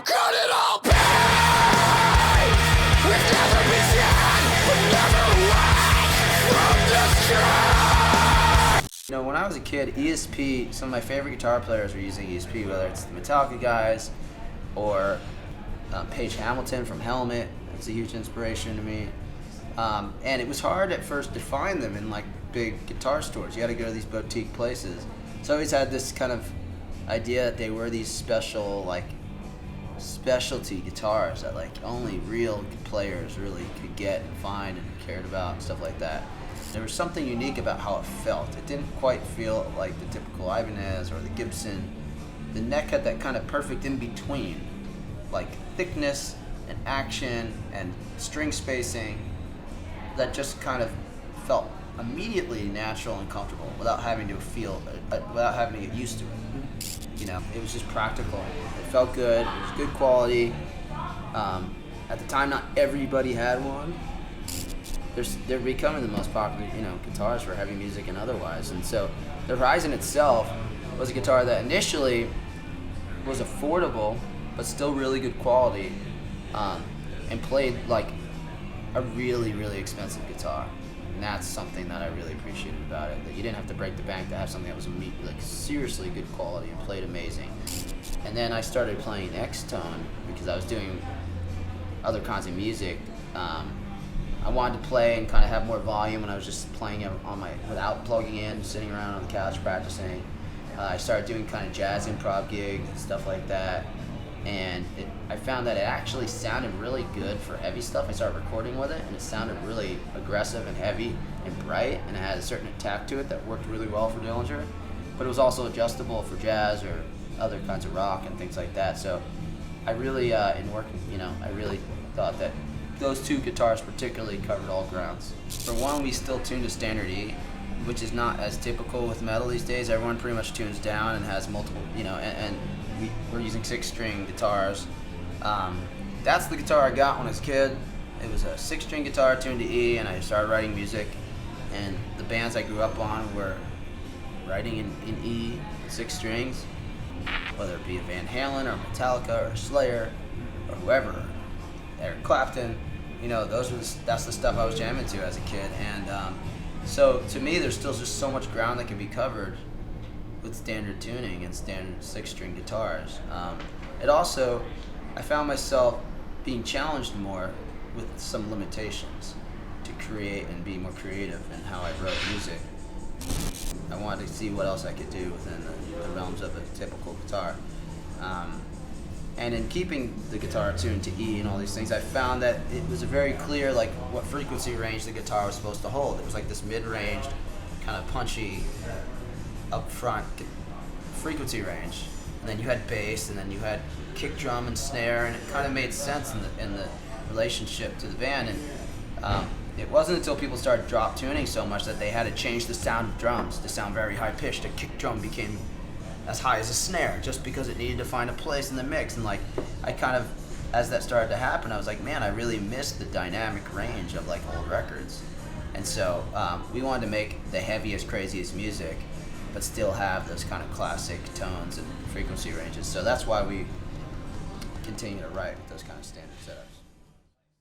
could it all be? We've never been seen, but never awake from the street. You know, when I was a kid, ESP, some of my favorite guitar players were using ESP, whether it's the Metallica guys or Page Hamilton from Helmet. It's a huge inspiration to me. And it was hard at first to find them in like big guitar stores. You had to go to these boutique places. So I always had this kind of idea that they were these special, like, specialty guitars that like only real players really could get and find and cared about and stuff like that. There was something unique about how it felt. It didn't quite feel like the typical Ibanez or the Gibson. The neck had that kind of perfect in-between, like thickness and action and string spacing that just kind of felt immediately natural and comfortable without having to without having to get used to it. You know, it was just practical. It felt good. It was good quality. At the time, not everybody had one. They're becoming the most popular, you know, guitars for heavy music and otherwise. And so the Horizon itself was a guitar that initially was affordable, but still really good quality, and played like a really, really expensive guitar. And that's something that I really appreciated about it, that you didn't have to break the bank to have something that was like seriously good quality and played amazing. And then I started playing Xtone because I was doing other kinds of music. I wanted to play and kind of have more volume, and I was just playing it without plugging in, sitting around on the couch practicing. I started doing kind of jazz improv gigs and stuff like that, and I found that it actually sounded really good for heavy stuff. I started recording with it, and it sounded really aggressive and heavy and bright, and it had a certain attack to it that worked really well for Dillinger, but it was also adjustable for jazz or other kinds of rock and things like that. So I really, in working, you know, I really thought that those two guitars particularly covered all grounds. For one, we still tune to standard E, which is not as typical with metal these days. Everyone pretty much tunes down and has multiple, you know, and we're using 6-string guitars. That's the guitar I got when I was a kid. It was a 6-string guitar tuned to E, and I started writing music. And the bands I grew up on were writing in E, 6 strings, whether it be a Van Halen or Metallica or Slayer or whoever, Eric Clapton. You know, that's the stuff I was jamming to as a kid. And so to me, there's still just so much ground that can be covered with standard tuning and standard 6-string guitars. It also, I found myself being challenged more with some limitations to create and be more creative in how I wrote music. I wanted to see what else I could do within the realms of a typical guitar. And in keeping the guitar tuned to E and all these things, I found that it was a very clear, like, what frequency range the guitar was supposed to hold. It was like this mid-range, kind of punchy, up-front frequency range. And then you had bass, and then you had kick drum and snare, and it kind of made sense in the relationship to the band. And it wasn't until people started drop tuning so much that they had to change the sound of drums to sound very high-pitched. A kick drum became as high as a snare just because it needed to find a place in the mix. And like, I kind of, as that started to happen, I was like, man, I really missed the dynamic range of like old records. And so we wanted to make the heaviest, craziest music, but still have those kind of classic tones and frequency ranges. So that's why we continue to write with those kind of standard setups.